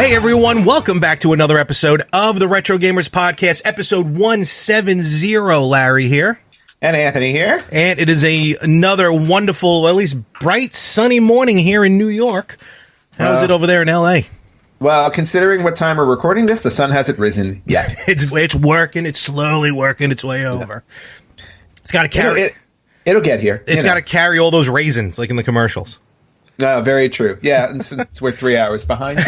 Hey everyone, welcome back to another episode of the Retro Gamers Podcast, episode 170. Larry here. And Anthony here. And it is another wonderful, at least bright, sunny morning here in New York. How's it over there in LA? Well, considering what time we're recording this, the sun hasn't risen yet. It's working, it's slowly working its way over. It's got to carry... It'll get here. It's got to carry all those raisins, like in the commercials. No, very true. Yeah, it's we're 3 hours behind.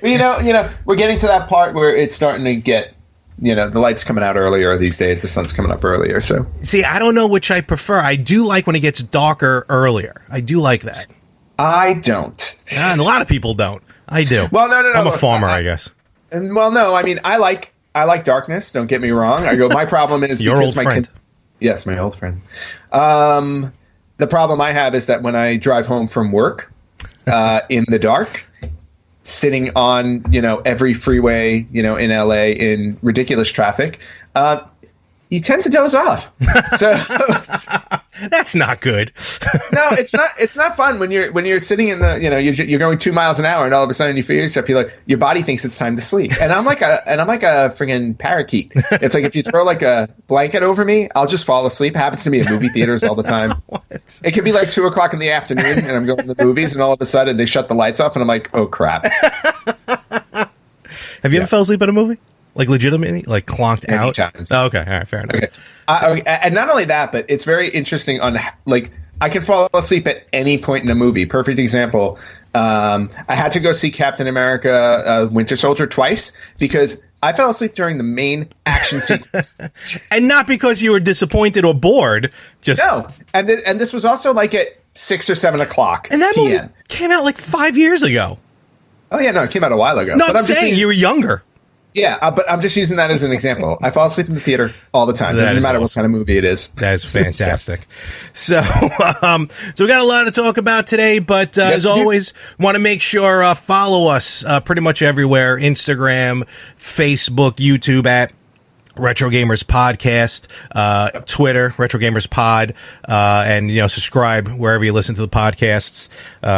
You know, we're getting to that part where it's starting to get, the light's coming out earlier these days. The sun's coming up earlier. So, see, I don't know which I prefer. I do like when it gets darker earlier. I do like that. I don't. And a lot of people don't. I do. Well, no. I'm a farmer, I guess. Well, no. I mean, I like darkness. Don't get me wrong. My problem is your old friend. Yes, my old friend. The problem I have is that when I drive home from work in the dark, sitting on, every freeway, in LA in ridiculous traffic, you tend to doze off. So that's not good. No, it's not fun when you're sitting in the, you're going 2 miles an hour and all of a sudden you feel yourself, your body thinks it's time to sleep. And I'm like a friggin' parakeet. It's like if you throw like a blanket over me, I'll just fall asleep. It happens to me in movie theaters all the time. What? It could be like 2:00 in the afternoon and I'm going to the movies and all of a sudden they shut the lights off and I'm like, oh crap. Have you ever fell asleep at a movie? Like legitimately, like clonked Many out? times. Oh, okay, all right, fair enough. Okay. And not only that, but it's very interesting on, like, I can fall asleep at any point in a movie. Perfect example. I had to go see Captain America Winter Soldier twice because I fell asleep during the main action sequence. And not because you were disappointed or bored. Just no. And this was also like at 6 or 7 o'clock And that PM. movie came out like 5 years ago. Oh, yeah, no, it came out a while ago. No, but I'm saying you were younger. Yeah, but I'm just using that as an example. I fall asleep in the theater all the time. Doesn't matter what kind of movie it is. That is fantastic. So we got a lot to talk about today, but as always, want to make sure follow us pretty much everywhere: Instagram, Facebook, YouTube at Retro Gamers Podcast, Twitter, Retro Gamers Pod, and subscribe wherever you listen to the podcasts,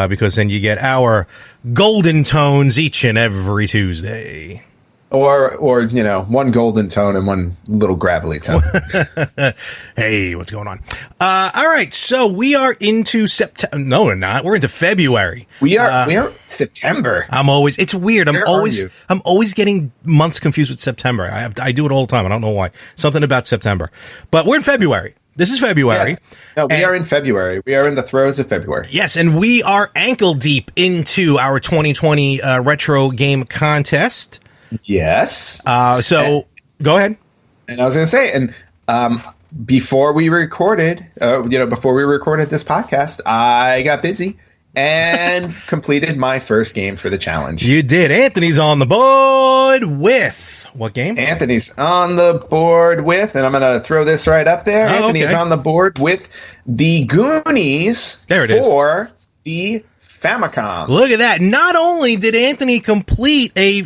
because then you get our golden tones each and every Tuesday. Or one golden tone and one little gravelly tone. Hey, what's going on? All right, so we are into September. No, we're not. We're into February. We are September. It's weird. I'm always getting months confused with September. I do it all the time. I don't know why. Something about September. But we're in February. This is February. Yes. No, we are in February. We are in the throes of February. Yes, and we are ankle deep into our 2020 retro game contest. Yes. So go ahead. And I was going to say, before we recorded this podcast, I got busy and completed my first game for the challenge. You did. Anthony's on the board with what game? Anthony's on the board with, and I'm going to throw this right up there. Anthony is on the board with The Goonies. There it is. For the Famicom. Look at that. Not only did Anthony complete a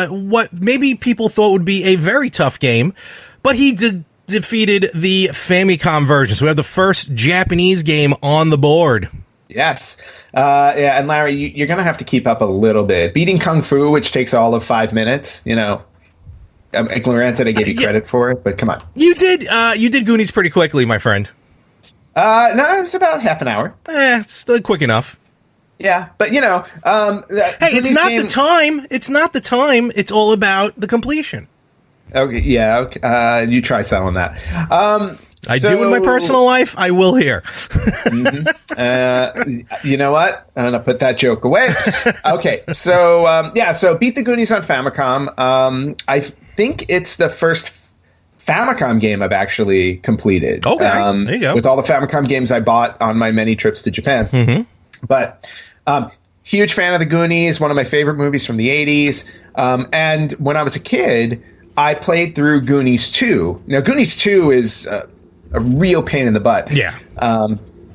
what maybe people thought would be a very tough game, but he defeated the Famicom version. So we have the first Japanese game on the board. Yes. And Larry, you're going to have to keep up a little bit. Beating Kung Fu, which takes all of 5 minutes, granted I gave you credit for it, but come on. You did Goonies pretty quickly, my friend. No, it was about half an hour. Still quick enough. Yeah, but hey, it's not the time. It's not the time. It's all about the completion. Okay, yeah. Okay. You try selling that. I do in my personal life. I will here. You know what? I'm gonna put that joke away. Okay, so so beat the Goonies on Famicom. I think it's the first Famicom game I've actually completed. Okay, there you go. With all the Famicom games I bought on my many trips to Japan. Mm-hmm. But huge fan of the Goonies, one of my favorite movies from the 80s. And when I was a kid, I played through Goonies 2. Now, Goonies 2 is a real pain in the butt. Yeah.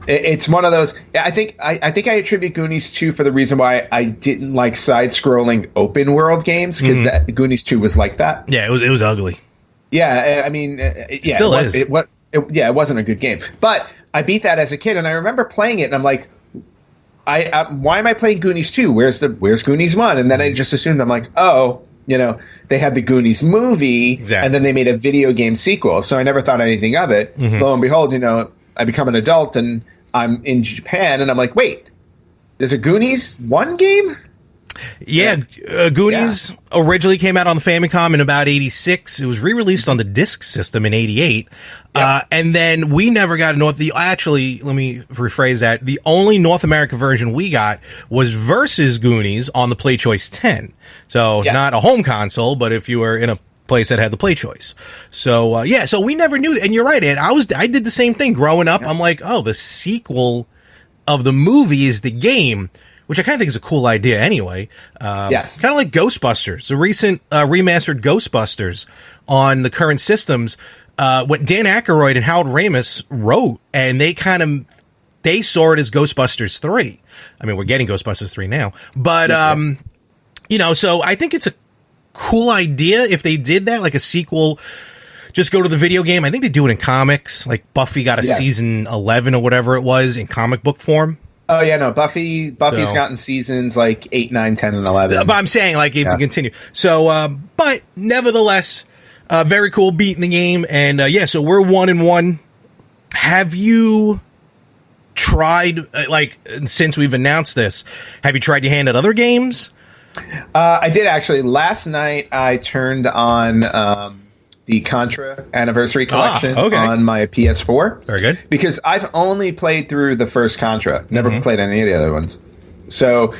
It's one of those. I think I attribute Goonies 2 for the reason why I didn't like side-scrolling open-world games, because Goonies 2 was like that. Yeah, it was ugly. Yeah, I mean, Still is. It wasn't a good game. But I beat that as a kid, and I remember playing it, and I'm like, why am I playing Goonies 2? Where's Goonies 1? And then I just assumed, I'm like, oh, they had the Goonies movie, exactly. And then they made a video game sequel. So I never thought anything of it. Mm-hmm. Lo and behold, I become an adult and I'm in Japan, and I'm like, wait, there's a Goonies 1 game? Yeah, Goonies originally came out on the Famicom in about 86. It was re-released on the disc system in 88. Yep. And then we never got actually, let me rephrase that. The only North American version we got was Versus Goonies on the Play Choice 10. So not a home console, but if you were in a place that had the Play Choice. So, so we never knew. And you're right, Ed. I did the same thing growing up. Yep. I'm like, oh, the sequel of the movie is the game, which I kind of think is a cool idea anyway. Yes. Kind of like Ghostbusters, the recent remastered Ghostbusters on the current systems, what Dan Aykroyd and Harold Ramis wrote, and they saw it as Ghostbusters 3. I mean, we're getting Ghostbusters 3 now. But, so I think it's a cool idea if they did that, like a sequel. Just go to the video game. I think they do it in comics. Like Buffy got a season 11 or whatever it was in comic book form. Oh, yeah, no, Buffy's gotten seasons like 8, 9, 10, and 11. But I'm saying, like, to continue. So, but nevertheless, very cool beating the game. And, so we're 1-1. Have you tried, since we've announced this, have you tried your hand at other games? I did, actually. Last night, I turned on the Contra Anniversary Collection on my PS4. Very good. Because I've only played through the first Contra, never played any of the other ones. So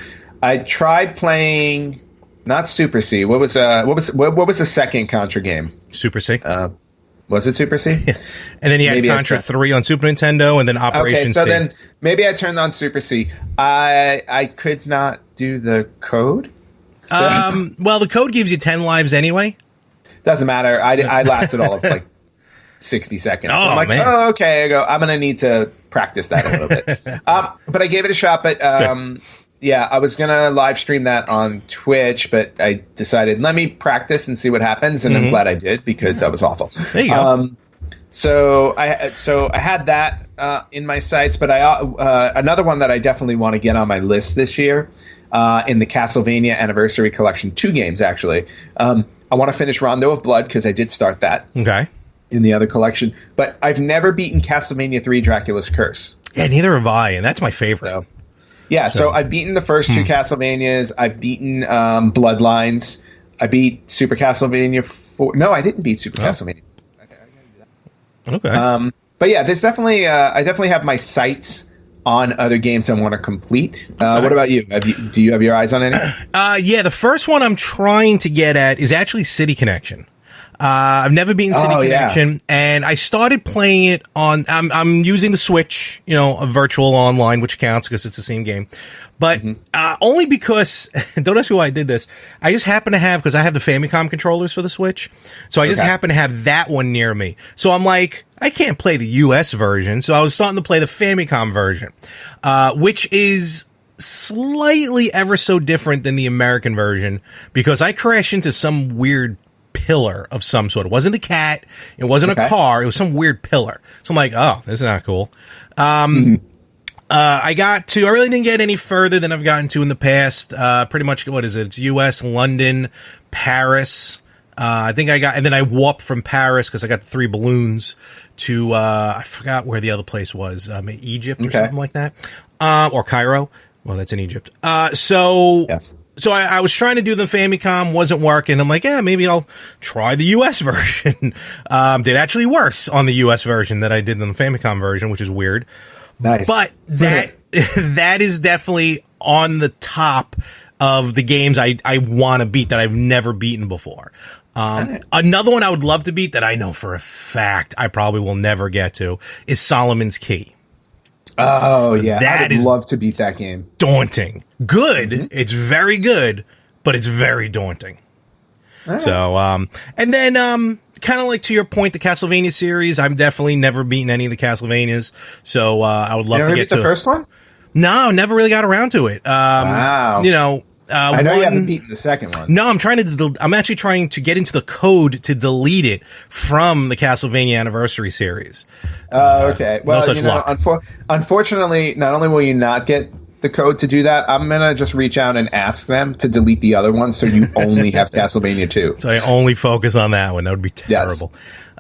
I tried playing not Super C. What was the second Contra game? Super C. Was it Super C? Yeah. And then you had Contra 3 on Super Nintendo, and then Operation C. Okay, so then maybe I turned on Super C. I could not do the code. So. Well, the code gives you 10 lives anyway. Doesn't matter. I lasted all of like 60 seconds. Oh, I'm like, man. oh, okay. I go, I'm going to need to practice that a little bit. But I gave it a shot. But I was going to live stream that on Twitch, but I decided, let me practice and see what happens. And I'm glad I did, because that was awful. There you go. So I had that in my sights, but another one that I definitely want to get on my list this year in the Castlevania Anniversary Collection, 2 games actually. I want to finish Rondo of Blood, because I did start that. Okay. In the other collection. But I've never beaten Castlevania 3 Dracula's Curse. Yeah, neither have I, and that's my favorite. So I've beaten the first 2 Castlevanias. I've beaten Bloodlines. I beat Super Castlevania 4. No, I didn't beat Super Castlevania. Okay. But yeah, there's definitely I definitely have my sights on other games I want to complete. What about you? Do you have your eyes on any? The first one I'm trying to get at is actually City Connection. I've never beaten City Connection, and I started playing it on. I'm using the Switch, a virtual online, which counts because it's the same game. But only because, don't ask me why I did this. I just happen to have, because I have the Famicom controllers for the Switch, so I just happen to have that one near me. So I'm like, I can't play the US version, so I was starting to play the Famicom version, which is slightly ever so different than the American version, because I crashed into some weird pillar of some sort. It wasn't a cat, it wasn't a car, it was some weird pillar. So I'm like, oh, this is not cool. I really didn't get any further than I've gotten to in the past. Pretty much, what is it? It's US, London, Paris. I think and then I warped from Paris because I got the 3 balloons to, I forgot where the other place was, Egypt or something like that. Or Cairo. Well, that's in Egypt. So I was trying to do the Famicom, wasn't working. I'm like, maybe I'll try the US version. Did actually worse on the US version than I did on the Famicom version, which is weird. Nice. But that is definitely on the top of the games I want to beat that I've never beaten before. Another one I would love to beat that I know for a fact I probably will never get to is Solomon's Key. Oh, yeah. I would love to beat that game. Daunting. Good. It's very good, but it's very daunting. Right. So, and then, kind of like to your point, the Castlevania series, I've definitely never beaten any of the Castlevanias, so I would love to get to the first one. No, never really got around to it. Wow. I know you haven't beaten the second one. No, I'm actually trying to get into the code to delete it from the Castlevania Anniversary series. Okay. Well, no such luck. Unfortunately, not only will you not get the code to do that, I'm gonna just reach out and ask them to delete the other one, so you only have Castlevania 2. So I only focus on that one. That would be terrible.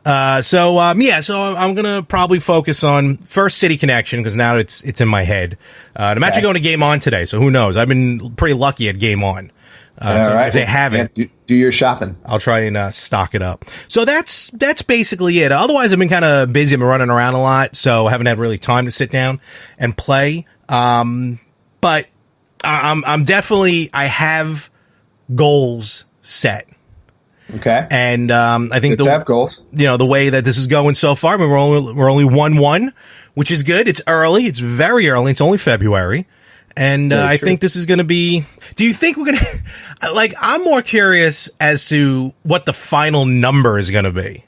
Yes. So I'm gonna probably focus on first City Connection, because now it's in my head. I'm actually going to Game On today, so who knows? I've been pretty lucky at Game On. So right. If they haven't, do your shopping. I'll try and stock it up. So that's basically it. Otherwise, I've been kind of busy. I've been running around a lot, so I haven't had really time to sit down and play. But I'm definitely, I have goals set. Okay. And I think to have goals. The way that this is going so far, I mean, we're only 1-1, which is good. It's early. It's very early. It's only February. And I think this is going to be... Do you think we're going to... Like, I'm more curious as to what the final number is going to be.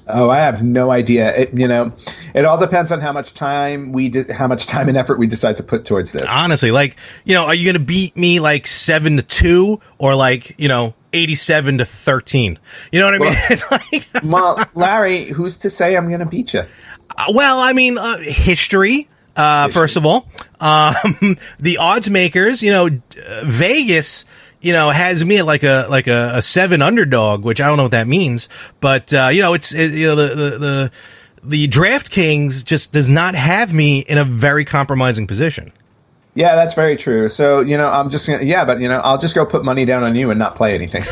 Oh, I have no idea. It all depends on how much time and effort we decide to put towards this. Honestly, like, are you going to beat me like 7-2 or like, 87-13? You know what I mean? It's like, well, Larry, who's to say I'm going to beat you? Well, I mean, history. First of all, the odds makers, Vegas, has me at like a 7 underdog, which I don't know what that means, but, the DraftKings just does not have me in a very compromising position. Yeah, that's very true. So, I'm just going to, but, I'll just go put money down on you and not play anything.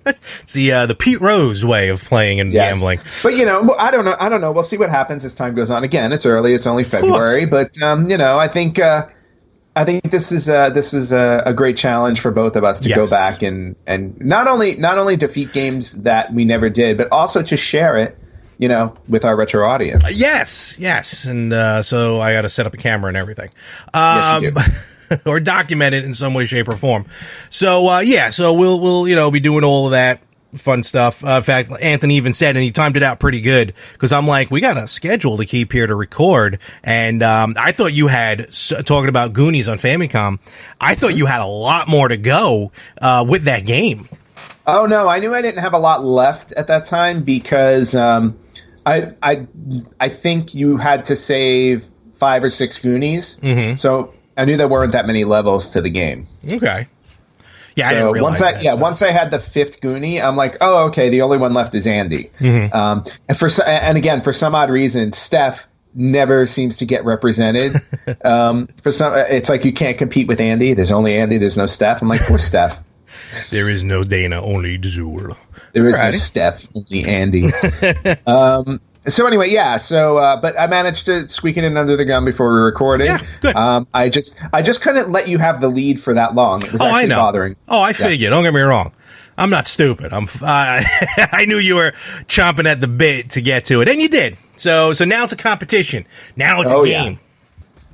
It's the Pete Rose way of playing and gambling. But, I don't know. We'll see what happens as time goes on. Again, it's early. It's only February. But, I think this is a great challenge for both of us to go back and not only defeat games that we never did, but also to share it, with our retro audience. Yes. And so I got to set up a camera and everything. Yes, you do. Or document it in some way, shape, or form. So, so we'll be doing all of that fun stuff. In fact, Anthony even said, and he timed it out pretty good, because I'm like, we got a schedule to keep here to record. And I thought you had, talking about Goonies on Famicom, I thought you had a lot more to go with that game. Oh, no, I knew I didn't have a lot left at that time, because I think you had to save 5 or 6 Goonies. Mm-hmm. So I knew there weren't that many levels to the game. Okay. Yeah, so I didn't realize once I had the 5th Goonie, I'm like, oh, okay, the only one left is Andy. Mm-hmm. And again, for some odd reason, Steph never seems to get represented. It's like you can't compete with Andy. There's only Andy. There's no Steph. I'm like, poor Steph. There is no Dana, only Zul. There is no Steph, only Andy. So anyway, but I managed to squeak it in under the gun before we recorded. Yeah, good. I just couldn't let you have the lead for that long. It was actually bothering. Oh, I figured. Don't get me wrong. I'm not stupid. I knew you were chomping at the bit to get to it, and you did. So now it's a competition. Now it's a game.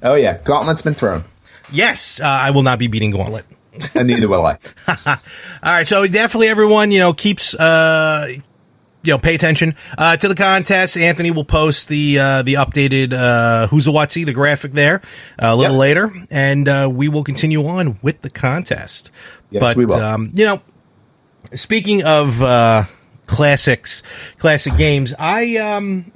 Yeah. Oh yeah, Gauntlet's been thrown. Yes, I will not be beating Gauntlet. And neither will I. All right, so definitely everyone, keeps pay attention to the contest. Anthony will post the updated Who's a Watsy, the graphic there, a little later, and we will continue on with the contest. Yes, we will. Speaking of classic games, I in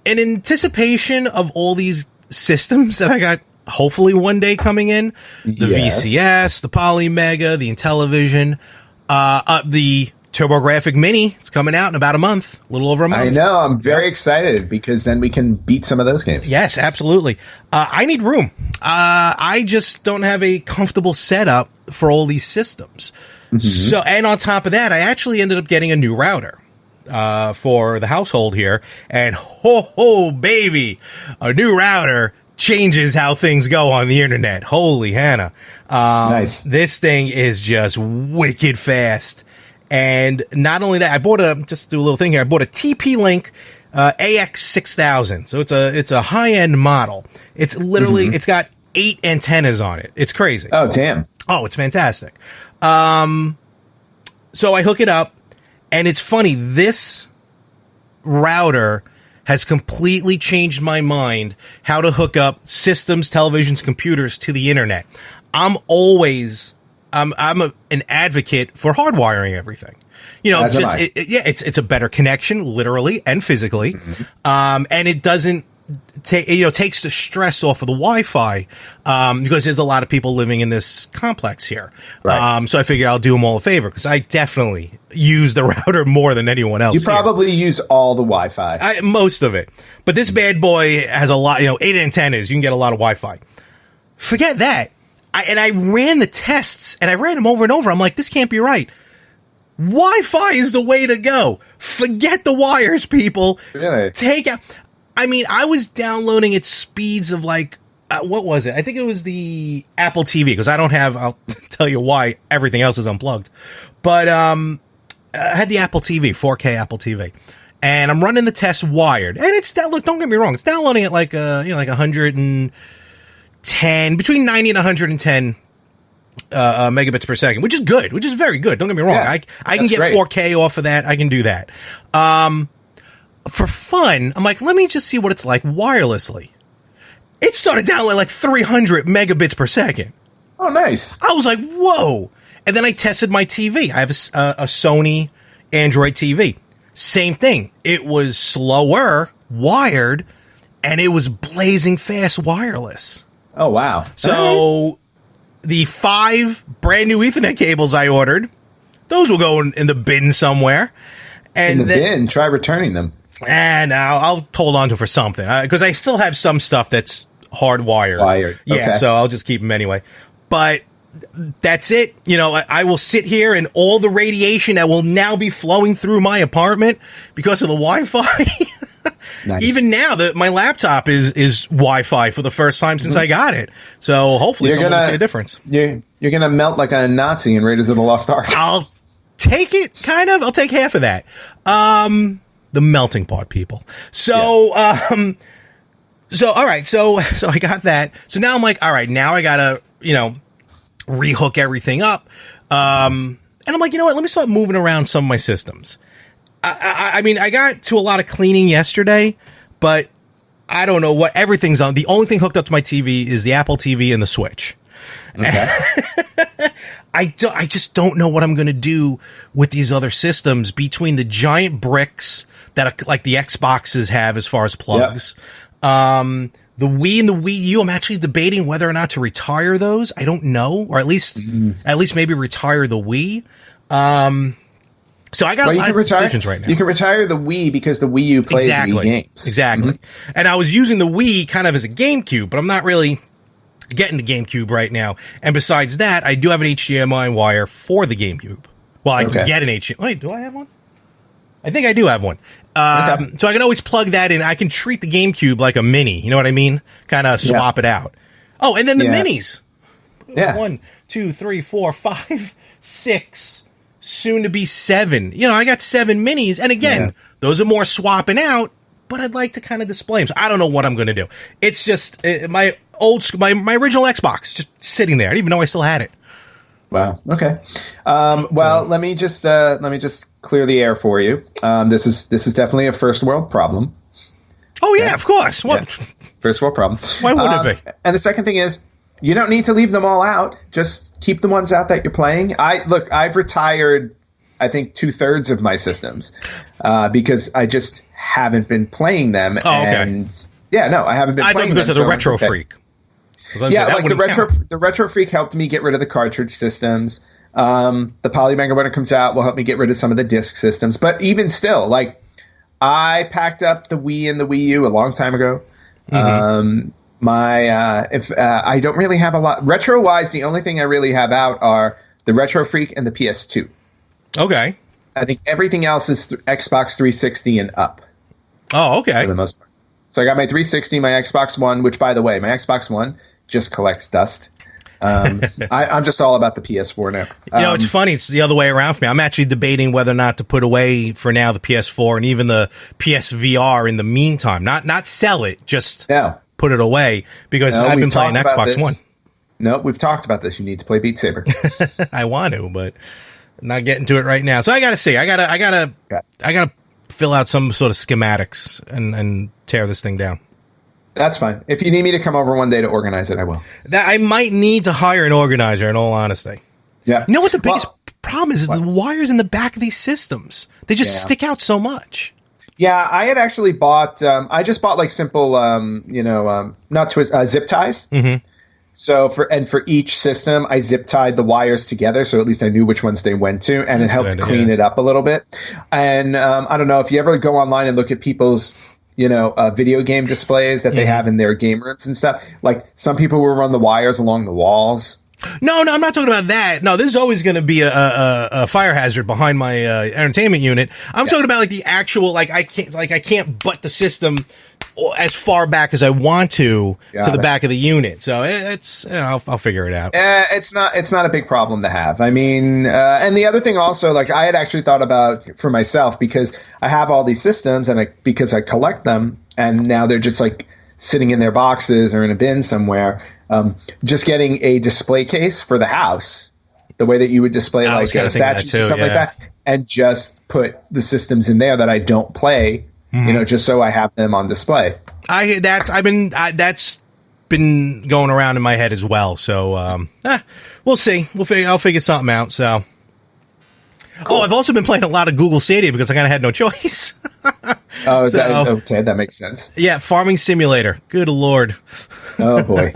anticipation of all these systems that I got hopefully one day coming in, the VCS, the Poly Mega, the Intellivision, the TurboGrafx Mini, it's coming out in about a month, a little over a month. I know. I'm very excited, because then we can beat some of those games. Yes, absolutely. I need room. I just don't have a comfortable setup for all these systems. Mm-hmm. So, and on top of that, I actually ended up getting a new router for the household here. And ho, baby, a new router changes how things go on the internet. Holy Hannah. Nice. This thing is just wicked fast. And not only that, I bought just do a little thing here. I bought a TP-Link AX6000. So it's a high-end model. It's literally, it's got 8 antennas on it. It's crazy. Oh, damn. Oh, it's fantastic. So I hook it up, and it's funny. This router has completely changed my mind how to hook up systems, televisions, computers to the internet. I'm an advocate for hardwiring everything. It's a better connection, literally and physically. Mm-hmm. And it doesn't takes the stress off of the Wi-Fi, because there's a lot of people living in this complex here. Right. So I figure I'll do them all a favor, because I definitely use the router more than anyone else. You probably use all the Wi-Fi. Most of it. But this bad boy has a lot, 8 antennas. You can get a lot of Wi-Fi. Forget that. I ran the tests, and I ran them over and over. I'm like, this can't be right. Wi-Fi is the way to go. Forget the wires, people. Really? Take out. I mean, I was downloading at speeds of like, what was it? I think it was the Apple TV, because I don't have, I'll tell you why everything else is unplugged. But I had the Apple TV, 4K Apple TV. And I'm running the test wired. And it's, look, don't get me wrong, it's downloading at like, like 110, between 90 and 110 megabits per second, which is good, which is very good. Don't get me wrong. Yeah, I can get great. 4K off of that. I can do that. For fun, I'm like, let me just see what it's like wirelessly. It started downloading like 300 megabits per second. Oh, nice. I was like, whoa. And then I tested my TV. I have a Sony Android TV. Same thing. It was slower wired, and it was blazing fast wireless. Oh, wow. So the 5 brand new Ethernet cables I ordered, those will go in the bin somewhere. And in the bin? Try returning them. And I'll hold on to for something, because I still have some stuff that's hardwired. Yeah, okay. So I'll just keep them anyway. But that's it. I will sit here, and all the radiation that will now be flowing through my apartment because of the Wi-Fi. Nice. Even now, my laptop is Wi-Fi for the first time since I got it. So hopefully someone will see a difference. You're going to melt like a Nazi in Raiders of the Lost Ark. I'll take it, kind of. I'll take half of that. The melting pot, people. So, yes. So all right. So I got that. So now I'm like, all right, now I gotta, rehook everything up. And I'm like, you know what? Let me start moving around some of my systems. I mean, I got to a lot of cleaning yesterday, but I don't know what everything's on. The only thing hooked up to my TV is the Apple TV and the Switch. Okay. I just don't know what I'm going to do with these other systems between the giant bricks that are, like the Xboxes have as far as plugs. Yep. The Wii and the Wii U, I'm actually debating whether or not to retire those. I don't know, or at least maybe retire the Wii. So I got a lot of decisions right now. You can retire the Wii because the Wii U plays Wii games. Exactly. Mm-hmm. And I was using the Wii kind of as a GameCube, but I'm not really getting the GameCube right now. And besides that, I do have an HDMI wire for the GameCube. Well, I can get an HDMI. Wait, do I have one? I think I do have one. So I can always plug that in. I can treat the GameCube like a mini. You know what I mean? Kind of swap it out. Oh, and then the minis. Yeah. 1, 2, 3, 4, 5, 6, soon to be 7. I got 7 minis. And again, those are more swapping out, but I'd like to kind of display them. So I don't know what I'm going to do. It's just my original Xbox just sitting there. I didn't even know I still had it. Wow. Okay. Let me just clear the air for you. This is definitely a first world problem. Oh yeah, of course. What? Yeah. First world problem. Why wouldn't it be? And the second thing is, you don't need to leave them all out. Just keep the ones out that you're playing. I've retired, I think 2/3 of my systems because I just haven't been playing them. Oh, okay. And yeah, no, I haven't been playing them. I thought because of the Retro Freak. Yeah, like the Retro Freak helped me get rid of the cartridge systems. The Polymega, when it comes out, will help me get rid of some of the disc systems. But even still, like, I packed up the Wii and the Wii U a long time ago. Mm-hmm. I don't really have a lot retro wise. The only thing I really have out are the Retro Freak and the PS2. Okay. I think everything else is Xbox 360 and up. Oh, okay. For the most part. So I got my 360, my Xbox One, which, by the way, my Xbox One just collects dust. I'm just all about the PS4 now. It's funny. It's the other way around for me. I'm actually debating whether or not to put away for now the PS4 and even the PSVR in the meantime. Not sell it, just put it away because I've been playing Xbox One. No, we've talked about this. You need to play Beat Saber. I want to, but I'm not getting to it right now. So I got to see. I gotta fill out some sort of schematics and tear this thing down. That's fine. If you need me to come over one day to organize it, I will. I might need to hire an organizer, in all honesty. Yeah. You know what the biggest problem is the wires in the back of these systems. They just stick out so much. Yeah, I had actually bought. I just bought like simple, not zip ties. Mm-hmm. So for each system, I zip tied the wires together, so at least I knew which ones they went to, and it helped clean it up a little bit. And I don't know if you ever go online and look at people's, video game displays that they have in their game rooms and stuff. Like some people will run the wires along the walls. No, I'm not talking about that. No, there's always going to be a fire hazard behind my entertainment unit. I'm talking about like the actual I can't butt the system as far back as I want to the back of the unit. So it's I'll figure it out. It's not a big problem to have. I mean, and the other thing also, like I had actually thought about for myself, because I have all these systems and because I collect them, and now they're just like sitting in their boxes or in a bin somewhere. Just getting a display case for the house, the way that you would display like statues and stuff like that, and just put the systems in there that I don't play, just so I have them on display. That's been going around in my head as well. So we'll see. I'll figure something out. So. Cool. Oh, I've also been playing a lot of Google Stadia because I kind of had no choice. Okay, that makes sense. Yeah, Farming Simulator. Good Lord. Oh boy.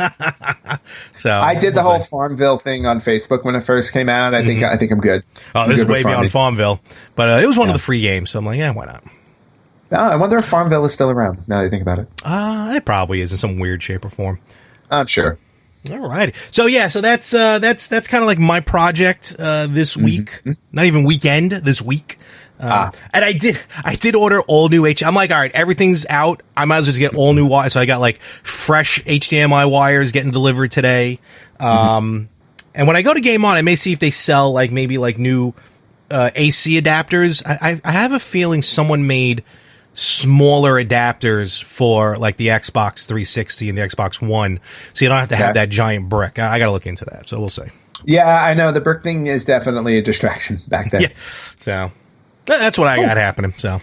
So I did the whole Farmville thing on Facebook when it first came out. I think I'm good. Oh, this is way beyond Farmville, but it was one of the free games, so I'm like, yeah, why not? I wonder if Farmville is still around now that you think about it. It probably is in some weird shape or form. I'm sure. All right. So that's kind of like my project this week. Not even weekend, this week. And I did order all new I'm like, all right, everything's out. I might as well just get all new wires. So I got like fresh HDMI wires getting delivered today. And when I go to Game On, I may see if they sell like maybe like new AC adapters. I have a feeling someone made smaller adapters for like the Xbox 360 and the Xbox One, so you don't have to have that giant brick. I gotta look into that, so we'll see. Yeah, I know the brick thing is definitely a distraction back then. Yeah, so that's what I got happening. So,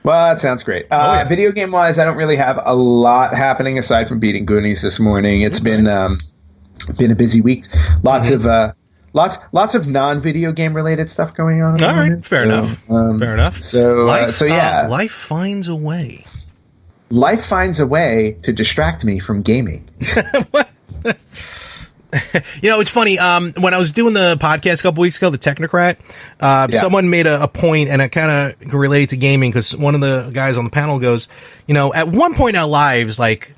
well, that sounds great. Video game wise, I don't really have a lot happening aside from beating Goonies this morning. It's been a busy week. Lots of non-video game related stuff going on. All right, fair enough. Fair enough. So life finds a way. Life finds a way to distract me from gaming. It's funny. When I was doing the podcast a couple weeks ago, the Technocrat, someone made a point, and it kind of related to gaming because one of the guys on the panel goes, at one point in our lives, like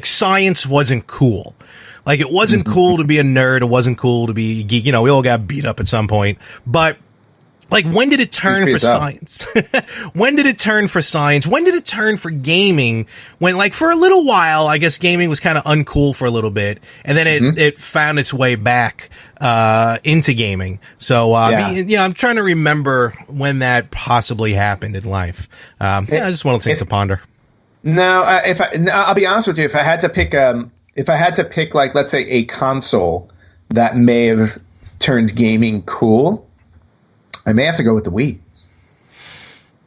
science wasn't cool. Like, it wasn't cool to be a nerd. It wasn't cool to be a geek. We all got beat up at some point. But, like, when did it turn for science? When did it turn for science? When did it turn for gaming? When, like, for a little while, I guess gaming was kind of uncool for a little bit. And then it found its way back into gaming. So, I'm trying to remember when that possibly happened in life. Just one of the things to ponder. No, I'll be honest with you. If I had to pick, like, let's say a console that may have turned gaming cool, I may have to go with the Wii.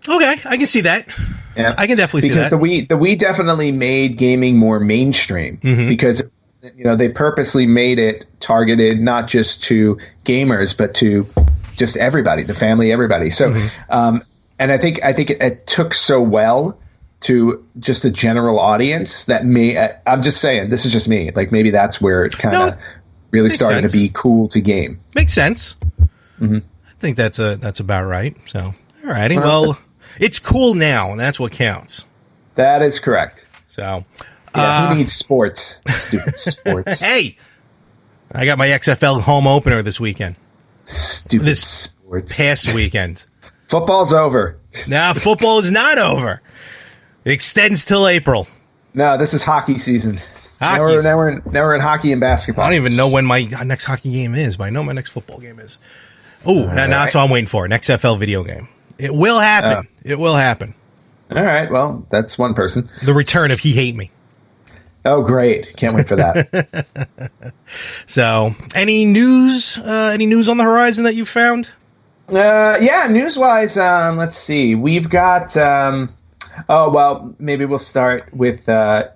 Okay, I can see that. Yeah, I can definitely see that. Because the Wii definitely made gaming more mainstream because, they purposely made it targeted not just to gamers, but to just everybody, the family, everybody. So, and I think it took so well to just a general audience that I'm just saying, this is just me. Like, maybe that's where it kind of really started to be cool to game. Makes sense. I think that's about right. So, all righty. Well, it's cool now, and that's what counts. That is correct. So, who needs sports? Stupid sports. Hey, I got my XFL home opener this weekend. Stupid sports. Past weekend. Football's over. Now, football is not over. It extends till April. No, this is hockey season. Now we're in hockey and basketball. I don't even know when my next hockey game is, but I know my next football game is. Oh, now that's what I'm waiting for. An XFL video game. It will happen. It will happen. All right. Well, that's one person. The return of He Hate Me. Oh, great. Can't wait for that. So, any news on the horizon that you found? News-wise, let's see. We've got... maybe we'll start with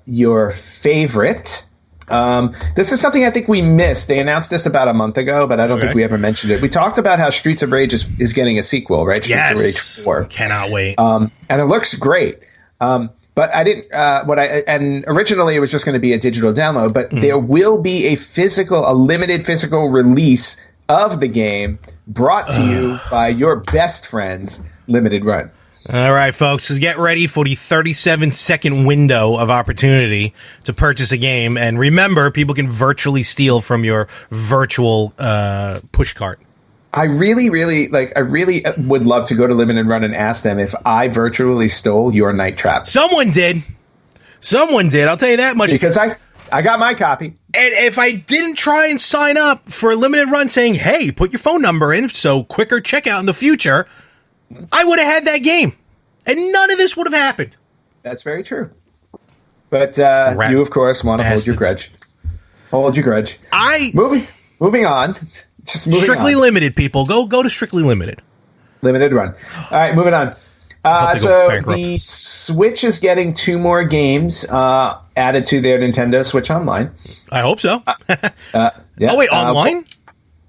your favorite This is something I think we missed. They announced this about a month ago, but I don't think we ever mentioned it. We talked about how Streets of Rage is getting a sequel, right? Streets of Rage 4. Cannot wait. And it looks great. But I didn't. And originally it was just going to be a digital download, but there will be a limited physical release of the game brought to you by your best friends, Limited Run. All right, folks, so get ready for the 37-second window of opportunity to purchase a game. And remember, people can virtually steal from your virtual push cart. I really would love to go to Limited Run and ask them if I virtually stole your Night Trap. Someone did. I'll tell you that much. Because I got my copy. And if I didn't try and sign up for a Limited Run saying, hey, put your phone number in so quicker checkout in the future, I would have had that game. And none of this would have happened. That's very true. But you, of course, want to hold your grudge. Hold your grudge. Moving on. Just moving Strictly on. Limited, people. Go to Strictly Limited. Limited Run. All right, moving on. So the Switch is getting 2 more games added to their Nintendo Switch Online. I hope so. Yeah. Oh, wait, online?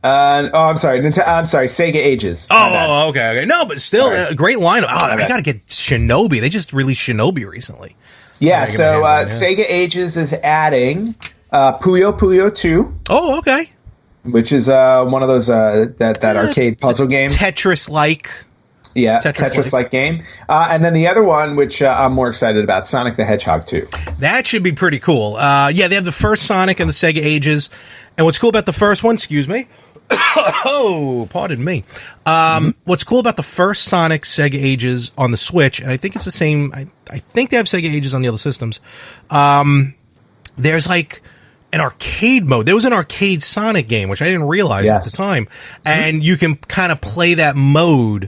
I'm sorry. I'm sorry. Sega Ages. Oh, okay. No, but still, a great lineup. Oh, I got to get Shinobi. They just released Shinobi recently. Yeah, so Sega Ages is adding Puyo Puyo 2. Oh, okay. Which is one of those that arcade puzzle game. Tetris-like. Yeah, Tetris-like game. And then the other one, which I'm more excited about, Sonic the Hedgehog 2. That should be pretty cool. Yeah, they have the first Sonic and the Sega Ages. And what's cool about the first one, excuse me. Oh, pardon me. What's cool about the first Sonic Sega Ages on the Switch, and I think it's the same, I think they have Sega Ages on the other systems. There's like an arcade mode. There was an arcade Sonic game, which I didn't realize at the time. And you can kind of play that mode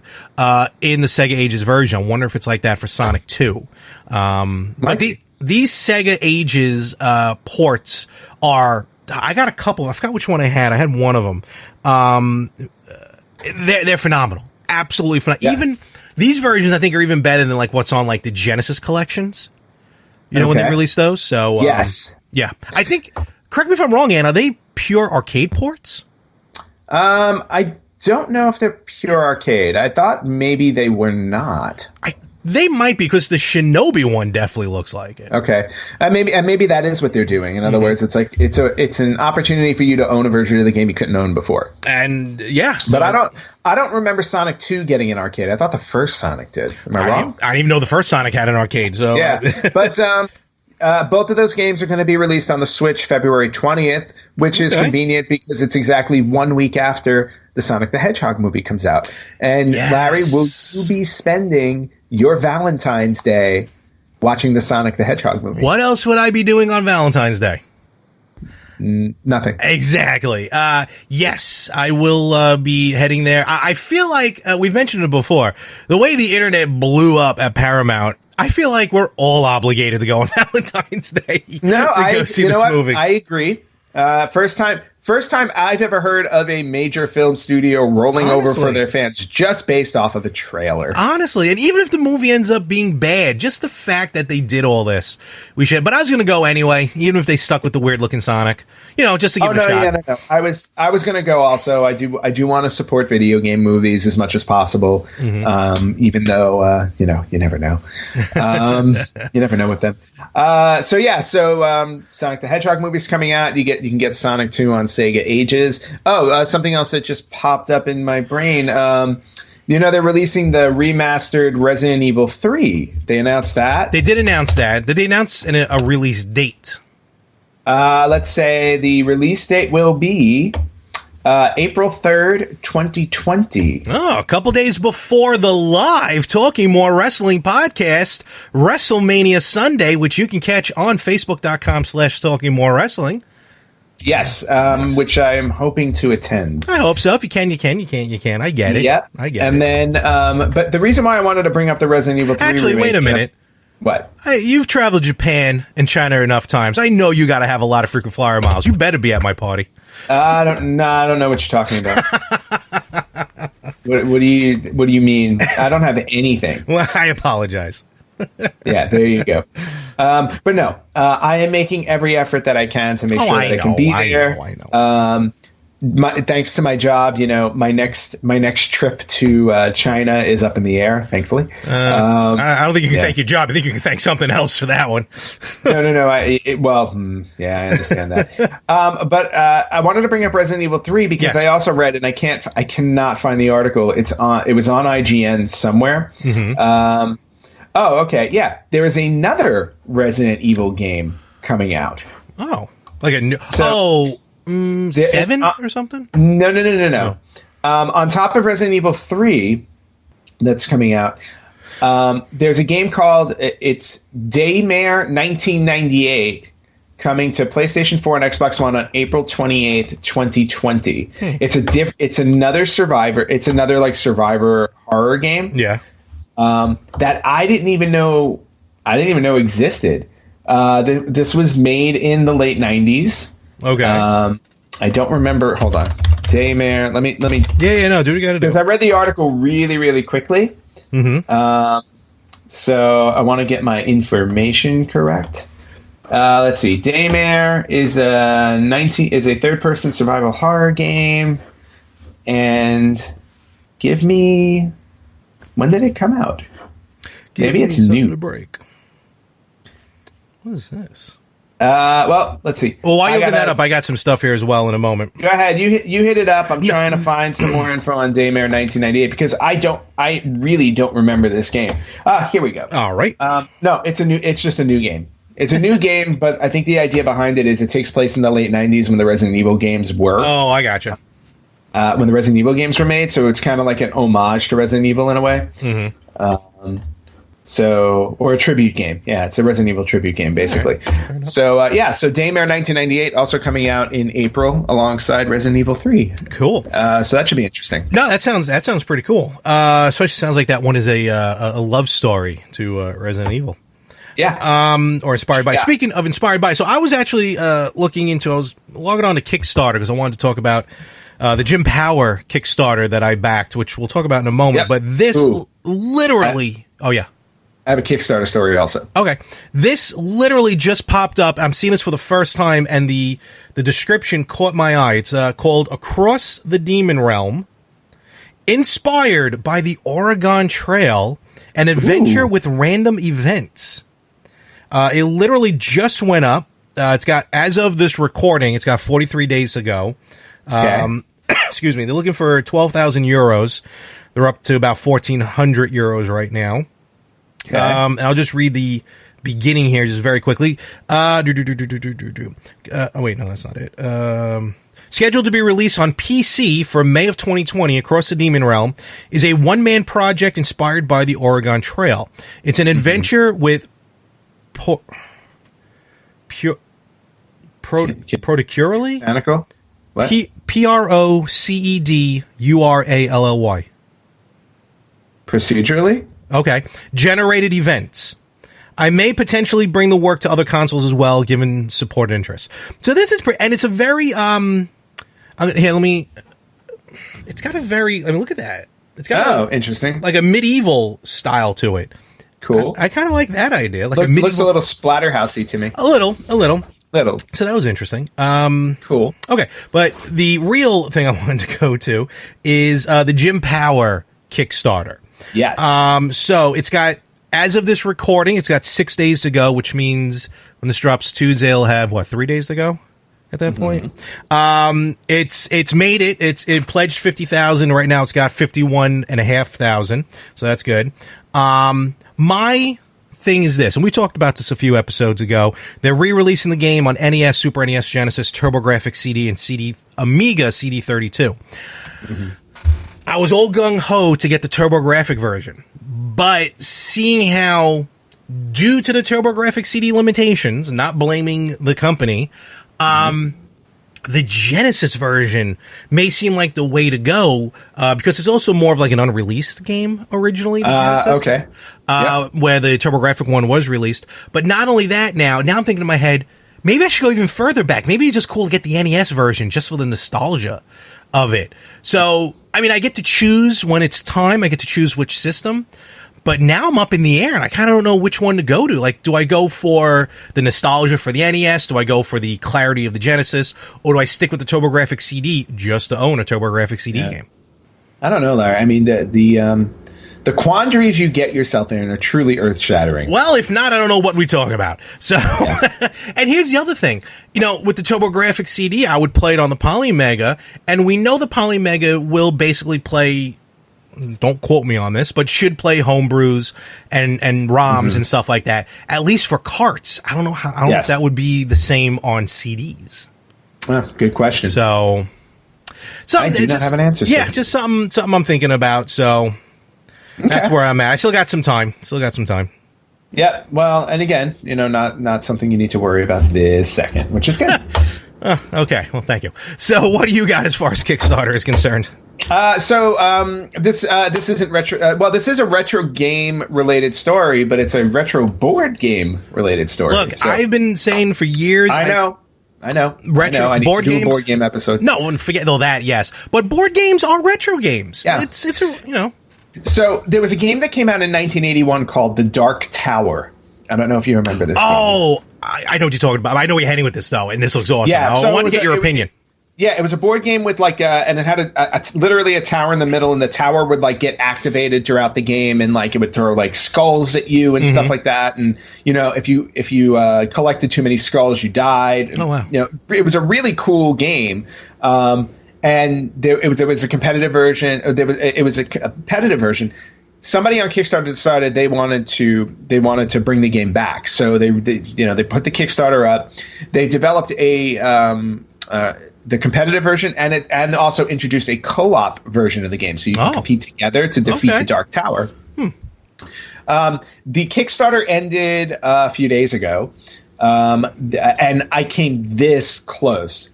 in the Sega Ages version. I wonder if it's like that for Sonic 2. But these Sega Ages ports are... I got a couple. I forgot which one I had. I had one of them. They're phenomenal. Absolutely phenomenal. Yeah. Even these versions, I think, are even better than like what's on like the Genesis collections. You know when they released those? So yes. Yeah. I think, correct me if I'm wrong, Ann, are they pure arcade ports? I don't know if they're pure arcade. I thought maybe they were not. They might be, because the Shinobi one definitely looks like it. Okay, maybe that is what they're doing. In other words, it's like it's an opportunity for you to own a version of the game you couldn't own before. And yeah, but I don't remember Sonic 2 getting an arcade. I thought the first Sonic did. Am I wrong? I didn't even know the first Sonic had an arcade. So yeah, but both of those games are going to be released on the Switch February 20th, which is convenient because it's exactly 1 week after the Sonic the Hedgehog movie comes out. And Larry, will you be spending your Valentine's Day watching the Sonic the Hedgehog movie? What else would I be doing on Valentine's Day? Nothing. Exactly. Yes, I will be heading there. I feel like we've mentioned it before. The way the internet blew up at Paramount, I feel like we're all obligated to go on Valentine's Day to go see this movie. I agree. First time I've ever heard of a major film studio rolling over for their fans just based off of a trailer. Honestly, and even if the movie ends up being bad, just the fact that they did all this, we should. But I was going to go anyway, even if they stuck with the weird looking Sonic, just to give it a shot. No. I was going to go also. I do want to support video game movies as much as possible, even though you never know. You never know with them. So Sonic the Hedgehog movie's coming out. You can get Sonic 2 on Sega Ages. Something else that just popped up in my brain. They're releasing the remastered Resident Evil 3. They announced that. They did announce that. Did they announce a release date? Let's say the release date will be April 3rd, 2020. Oh, a couple days before the live Talking More Wrestling podcast, WrestleMania Sunday, which you can catch on Facebook.com/Talking More Wrestling. Yes, which I am hoping to attend. I hope so. If you can, you can. You can't, you can. I get it. Yeah, I get it. And then, but the reason why I wanted to bring up the Resident Evil 3 Actually, wait a minute. What? Hey, you've traveled Japan and China enough times. I know you got to have a lot of frequent flyer miles. You better be at my party. I don't know what you're talking about. What do you mean? I don't have anything. Well, I apologize. Yeah, there you go. But no, I am making every effort that I can to make sure that I can be there. I know. Thanks to my job, my next trip to China is up in the air, thankfully. I don't think you can thank your job. I think you can thank something else for that one. No. I understand that. But I wanted to bring up Resident Evil 3 because I also read, and I cannot find the article. It was on IGN somewhere. Mm-hmm. Oh, okay. Yeah. There is another Resident Evil game coming out. Oh, like a new... 7 or something? No. On top of Resident Evil 3 that's coming out, there's a game called... It's Daymare 1998 coming to PlayStation 4 and Xbox One on April 28th, 2020. It's another Survivor. It's another like Survivor horror game. Yeah. That I didn't even know existed. This was made in the late 90s. Okay. I don't remember. Hold on. Daymare. Let me. Yeah. No, do what you got to do. Because I read the article really, really quickly. Mm-hmm. So I want to get my information correct. Let's see. Daymare is a third-person survival horror game, and give me. When did it come out? Maybe it's new. To break. What is this? Well, let's see. Well, while you look that up, I got some stuff here as well in a moment. Go ahead. You hit it up. I'm trying to find some more info on Daymare 1998 because I really don't remember this game. Here we go. All right. No, it's just a new game. It's a new game, but I think the idea behind it is it takes place in the late 90s when the Resident Evil games were. Oh, I gotcha. When the Resident Evil games were made, so it's kind of like an homage to Resident Evil in a way. Mm-hmm. Or a tribute game. Yeah, it's a Resident Evil tribute game, basically. Right. So Daymare 1998 also coming out in April alongside Resident Evil 3. Cool. So that should be interesting. No, that sounds pretty cool. Especially sounds like that one is a love story to Resident Evil. Yeah. Or inspired by. Yeah. Speaking of inspired by, so I was actually I was logging on to Kickstarter because I wanted to talk about the Jim Power Kickstarter that I backed, which we'll talk about in a moment. Yep. But this literally... Oh, yeah. I have a Kickstarter story also. Okay. This literally just popped up. I'm seeing this for the first time, and the description caught my eye. It's called Across the Demon Realm, inspired by the Oregon Trail, an adventure with random events. It literally just went up. It's got, as of this recording, it's got 43 days to go. Okay. Excuse me. They're looking for 12,000 euros. They're up to about 1,400 euros right now. Okay. And I'll just read the beginning here just very quickly. Oh, wait, no, that's not it. Scheduled to be released on PC for May of 2020, Across the Demon Realm is a one-man project inspired by the Oregon Trail. It's an adventure with Procedurally? Mechanical? What? Procedurally. Procedurally? Okay. Generated events. I may potentially bring the work to other consoles as well, given support interest. So this is, and it's a very, here, it's got a very, look at that. It's got interesting. Like a medieval style to it. Cool. I kind of like that idea. Like looks a little Splatterhousey to me. A little. So that was interesting. Cool. Okay. But the real thing I wanted to go to is, the Jim Power Kickstarter. Yes. So it's got, as of this recording, it's got 6 days to go, which means when this drops Tuesday, it'll have 3 days to go at that point. It's made it. It pledged 50,000. Right now, it's got 51,500. So that's good. My thing is this, and we talked about this a few episodes ago. They're re-releasing the game on NES, Super NES, Genesis, TurboGrafx CD, and Amiga CD32. Mm-hmm. I was all gung-ho to get the TurboGrafx version, but seeing how, due to the TurboGrafx CD limitations, not blaming the company, the Genesis version may seem like the way to go, because it's also more of like an unreleased game originally. Okay. Where the TurboGrafx one was released. But not only that, now I'm thinking in my head, maybe I should go even further back. Maybe it's just cool to get the NES version just for the nostalgia of it. So, I get to choose when it's time. I get to choose which system. But now I'm up in the air, and I kind of don't know which one to go to. Like, do I go for the nostalgia for the NES? Do I go for the clarity of the Genesis? Or do I stick with the TurboGrafx CD just to own a TurboGrafx CD game? I don't know, Larry. I mean, the quandaries you get yourself in are truly earth-shattering. Well, if not, I don't know what we talk about. So, and here's the other thing. You know, with the TurboGrafx CD, I would play it on the Polymega, and we know the Polymega will basically play, don't quote me on this, but should play homebrews and ROMs and stuff like that, at least for carts. I don't know how, I don't know if that would be the same on CDs. Good question. So I do not have an answer. Yeah, just something I'm thinking about. So that's where I'm at. I still got some time. Yeah. Well, and again, you know, not something you need to worry about this second, which is good. Okay. Well, thank you. So what do you got as far as Kickstarter is concerned? This isn't retro. Well, this is a retro game related story, but it's a retro board game related story. Look, I've been saying for years. I know. Retro I need board to do games. a board game episode. No, and forget all that. Yes, but board games are retro games. Yeah, it's a, you know. So there was a game that came out in 1981 called The Dark Tower. I don't know if you remember this. Oh, I know what you're talking about. I know where you're heading with this though, and this looks awesome. Yeah, I want to get your opinion. Yeah, it was a board game with like and it had literally a tower in the middle, and the tower would like get activated throughout the game, and like it would throw like skulls at you and stuff like that. And you know, if you collected too many skulls, you died. And, oh wow! You know, it was a really cool game. And there was a competitive version. It was a competitive version. Somebody on Kickstarter decided they wanted to bring the game back. So they put the Kickstarter up. They developed the competitive version and also introduced a co-op version of the game, so you can compete together to defeat the Dark Tower. The Kickstarter ended a few days ago, and I came this close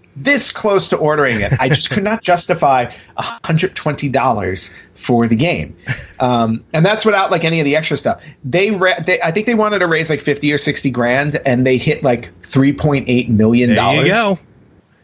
to ordering it. I just could not justify $120 for the game, and that's without like any of the extra stuff. I think they wanted to raise like 50 or 60 grand, and they hit like $3.8 million. There you go.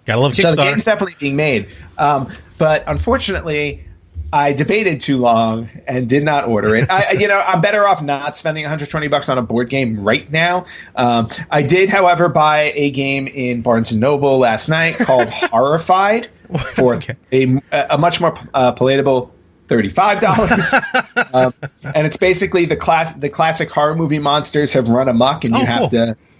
Gotta love Kickstarter. So the game's definitely being made. But unfortunately, I debated too long and did not order it. I'm better off not spending $120 on a board game right now. I did, however, buy a game in Barnes & Noble last night called Horrified for a much more palatable $35. And it's basically the classic horror movie monsters have run amok, and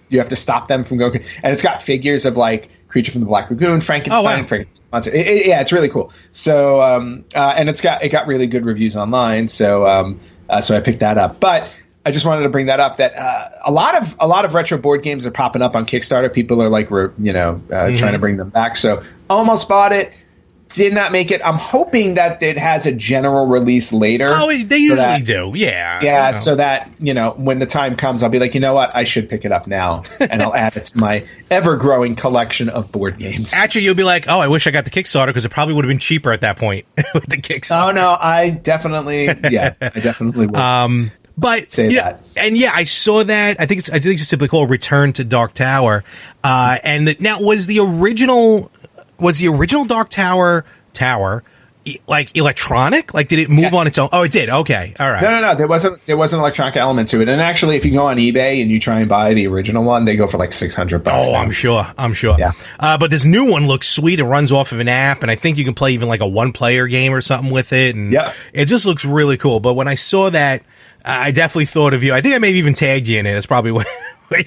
you have to stop them from going. And it's got figures of like Creature from the Black Lagoon, Frankenstein, Frankenstein monster. It's really cool. So and it got really good reviews online. So I picked that up. But I just wanted to bring that up. That a lot of retro board games are popping up on Kickstarter. People are like trying to bring them back. So almost bought it. Did not make it. I'm hoping that it has a general release later. Oh, they usually do. Yeah. Yeah, so that, when the time comes, I'll be like, you know what? I should pick it up now. And I'll add it to my ever-growing collection of board games. Actually, you'll be like, oh, I wish I got the Kickstarter because it probably would have been cheaper at that point with the Kickstarter. Oh, no, I definitely would. But say that. And yeah, I saw that. I think it's simply called Return to Dark Tower. Now was the original Dark Tower like electronic? Like, did it move on its own? Oh, it did. Okay, all right. No. There wasn't an electronic element to it. And actually, if you go on eBay and you try and buy the original one, they go for like $600. Oh, I'm sure. Yeah. But this new one looks sweet. It runs off of an app, and I think you can play even like a one-player game or something with it. And it just looks really cool. But when I saw that, I definitely thought of you. I think I maybe even tagged you in it. That's probably what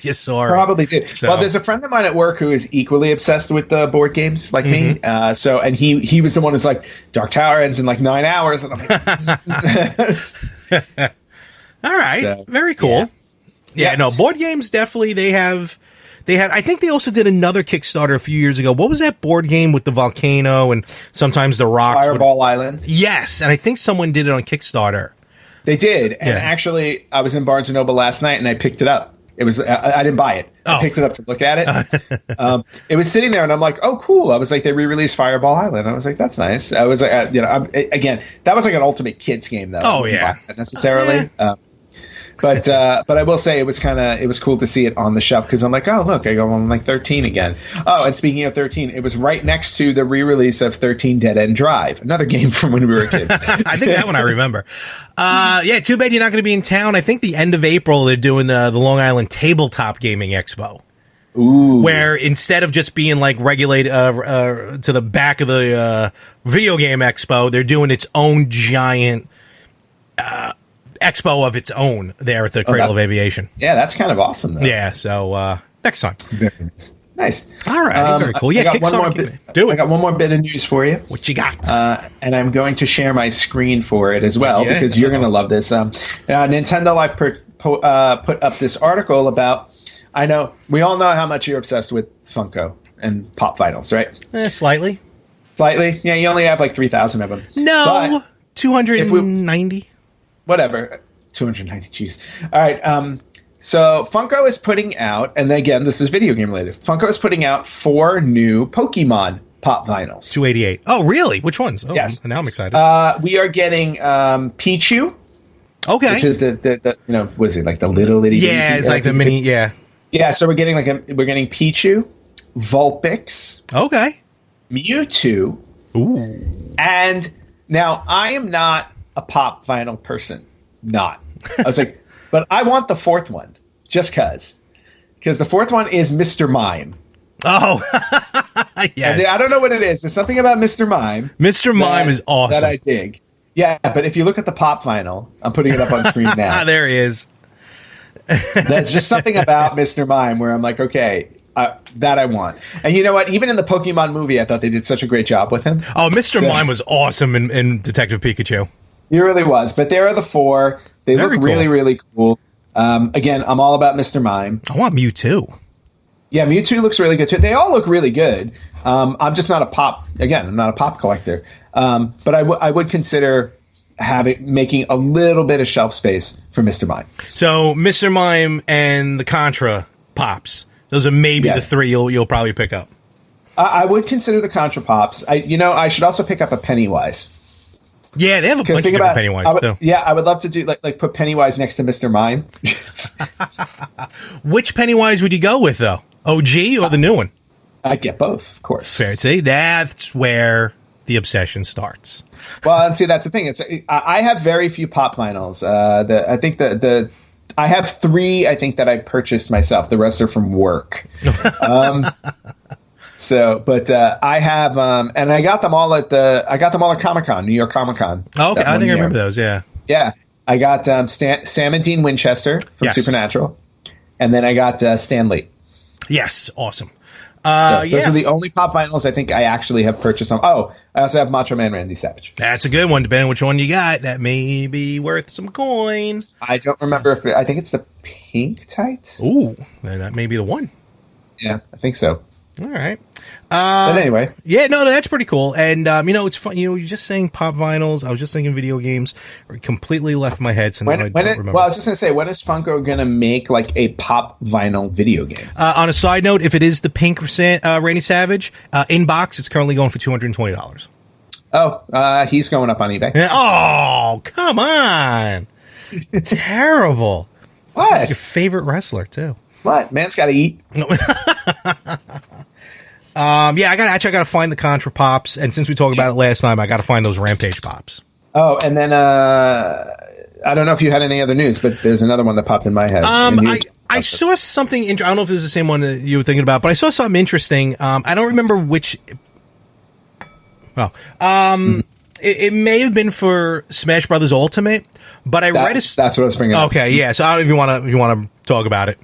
you saw it. Probably did. So. Well, there's a friend of mine at work who is equally obsessed with the board games like me. And he was the one who's like, Dark Tower ends in like 9 hours. And I'm like, all right. So, very cool. Yeah, no, board games definitely they have I think they also did another Kickstarter a few years ago. What was that board game with the volcano and sometimes the rocks? Fireball Island. Yes, and I think someone did it on Kickstarter. They did. And actually, I was in Barnes & Noble last night and I picked it up. It was I didn't buy it. I picked it up to look at it. It was sitting there, and I'm like, "Oh, cool!" I was like, "They re-released Fireball Island." I was like, "That's nice." I was like, again, that was like an ultimate kids game, though. Oh yeah, not necessarily. But I will say it was cool to see it on the shelf because I'm like, oh look, I go on like 13 again. Oh, and speaking of 13, it was right next to the re-release of 13 Dead End Drive, another game from when we were kids. I think that one I remember. Yeah, too bad you're not going to be in town. I think the end of April they're doing the Long Island Tabletop Gaming Expo. Ooh. Where instead of just being like regulated to the back of the video game expo, they're doing its own giant expo of its own there at the Cradle of Aviation. Yeah, that's kind of awesome, though. Yeah, so next time. Very nice. All right, very cool. Yeah, I got one more bit of news for you. What you got? And I'm going to share my screen for it as well because you're going to love this. Nintendo Life put up this article about. I know we all know how much you're obsessed with Funko and Pop Vinyls, right? Slightly. Slightly. Yeah, you only have like 3,000 of them. No, 290. Whatever. 290. Jeez. All right. So Funko is putting out, and again, this is video game related. Funko is putting out 4 new Pokemon Pop Vinyls. 288. Oh, really? Which ones? Oh, yes. Now I'm excited. We are getting Pichu. Okay. Which is the was it like the little itty? Yeah, it's like the mini. Yeah. Yeah, so we're getting Pichu, Vulpix, okay, Mewtwo, ooh, and now I am not a Pop Vinyl person. Not. I was like, but I want the 4th one just because the 4th one is Mr. Mime. Oh, yes. I don't know what it is. There's something about Mr. Mime. Mr. Mime is awesome. That I dig. Yeah, but if you look at the Pop Vinyl, I'm putting it up on screen now. There he is. There's just something about Mr. Mime where I'm like, okay, that I want. And you know what? Even in the Pokemon movie, I thought they did such a great job with him. Oh, Mr. Mime was awesome in Detective Pikachu. He really was. But there are the 4. They look really, really cool. Again, I'm all about Mr. Mime. I want Mewtwo. Yeah, Mewtwo looks really good too. They all look really good. I'm just not a pop. Again, I'm not a pop collector. But I would consider making a little bit of shelf space for Mr. Mime. So Mr. Mime and the Contra Pops. Those are maybe the 3 you'll probably pick up. I would consider the Contra Pops. I should also pick up a Pennywise. Yeah, they have a bunch of different Pennywise too. Yeah, I would love to do like put Pennywise next to Mr. Mime. Which Pennywise would you go with though? OG or the new one? I'd get both, of course. Fair. See, that's where the obsession starts. Well, and see, that's the thing. I have very few Pop Vinyls. I think I have 3. I think that I purchased myself. The rest are from work. I have, and I got them all at Comic-Con, New York Comic-Con. Oh, okay, I think I remember those. Yeah, yeah. I got Sam and Dean Winchester from Supernatural, and then I got Stan Lee. Yes, awesome. Those are the only Pop Vinyls I think I actually have purchased them. Oh, I also have Macho Man Randy Savage. That's a good one. Depending on which one you got, that may be worth some coin. I don't remember I think it's the pink tights. Ooh, then that may be the one. Yeah, I think so. All right. But anyway. Yeah, no, that's pretty cool. And, it's fun. You're just saying Pop Vinyls. I was just thinking video games. It completely left my head. So I don't remember. Well, I was just going to say, when is Funko going to make like a Pop Vinyl video game? On a side note, if it is the pink Randy Savage, in box, it's currently going for $220. Oh, he's going up on eBay. Oh, come on. Terrible. What? Your favorite wrestler, too. What? Man's got to eat. I gotta find the Contra Pops, and since we talked about it last time, I gotta find those Rampage Pops. Oh, and then I don't know if you had any other news, but there's another one that popped in my head. I saw something. I don't know if this is the same one that you were thinking about, but I saw something interesting. I don't remember which. Well, it may have been for Smash Brothers Ultimate, but that's what I was bringing up. Okay, yeah. So I don't know if you want to talk about it.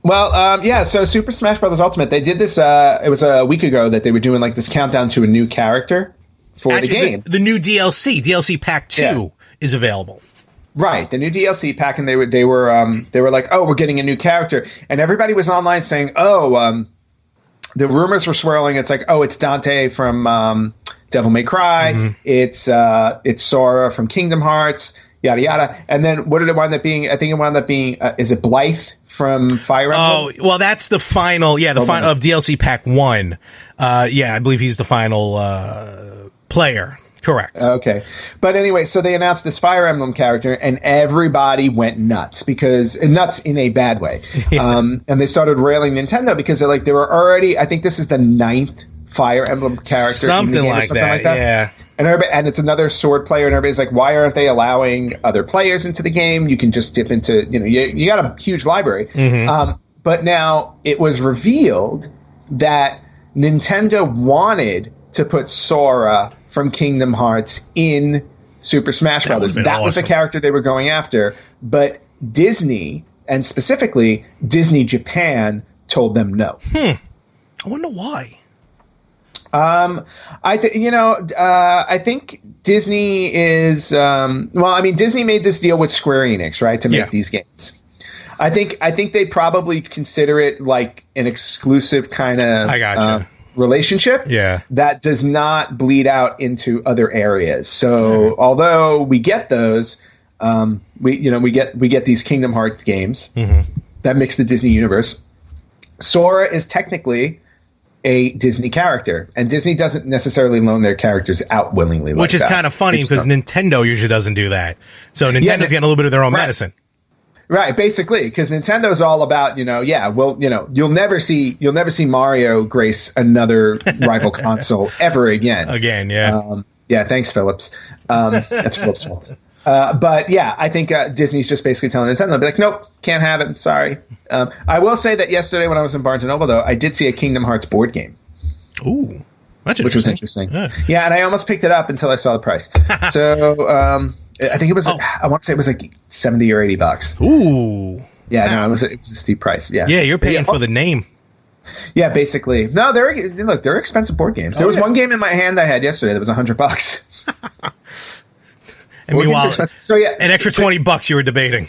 Well, so Super Smash Bros. Ultimate, they did this, it was a week ago that they were doing like this countdown to a new character for the game. The new DLC Pack 2 is available. Right, the new DLC pack, and they were like, oh, we're getting a new character. And everybody was online saying, the rumors were swirling. It's like, oh, it's Dante from Devil May Cry. Mm-hmm. It's Sora from Kingdom Hearts. Yada yada, and then what did it wind up being? I think it wound up being is it Blythe from Fire Emblem? Oh, well, that's the final, final of DLC Pack 1. I believe he's the final player Correct. Okay. But anyway, so they announced this Fire Emblem character, and everybody went nuts nuts in a bad way. Yeah. And they started railing Nintendo because they're like, they were already, I think this is the 9th Fire Emblem character. Something like that. Yeah. And it's another sword player, and everybody's like, why aren't they allowing other players into the game? You can just dip into, you got a huge library. Mm-hmm. But now it was revealed that Nintendo wanted to put Sora from Kingdom Hearts in Super Smash Brothers. That was the character they were going after. But Disney, and specifically Disney Japan, told them no. I wonder why. I think Disney is Disney made this deal with Square Enix, right, to make these games. I think they probably consider it like an exclusive kind of relationship. Yeah, that does not bleed out into other areas. So although we get those, we get these Kingdom Hearts games that mix the Disney universe. Sora is technically a Disney character, and Disney doesn't necessarily loan their characters out willingly. Which is kind of funny because Nintendo usually doesn't do that. So Nintendo's getting a little bit of their own medicine. Right, basically, because Nintendo's all about, you'll never see Mario grace another rival console ever again. Thanks, Philips. That's Philips' fault. But yeah, I think Disney's just basically telling Nintendo, be like, nope, can't have it. Sorry. I will say that yesterday when I was in Barnes & Noble, though, I did see a Kingdom Hearts board game. Ooh, which was interesting. Yeah, and I almost picked it up until I saw the price. So I think it was, I want to say it was like $70 or $80. Ooh. Yeah, no, it was a steep price. Yeah, you're paying for the name. Yeah, basically. No, they're expensive board games. There was one game in my hand I had yesterday that was $100. And meanwhile, an extra $20 you were debating.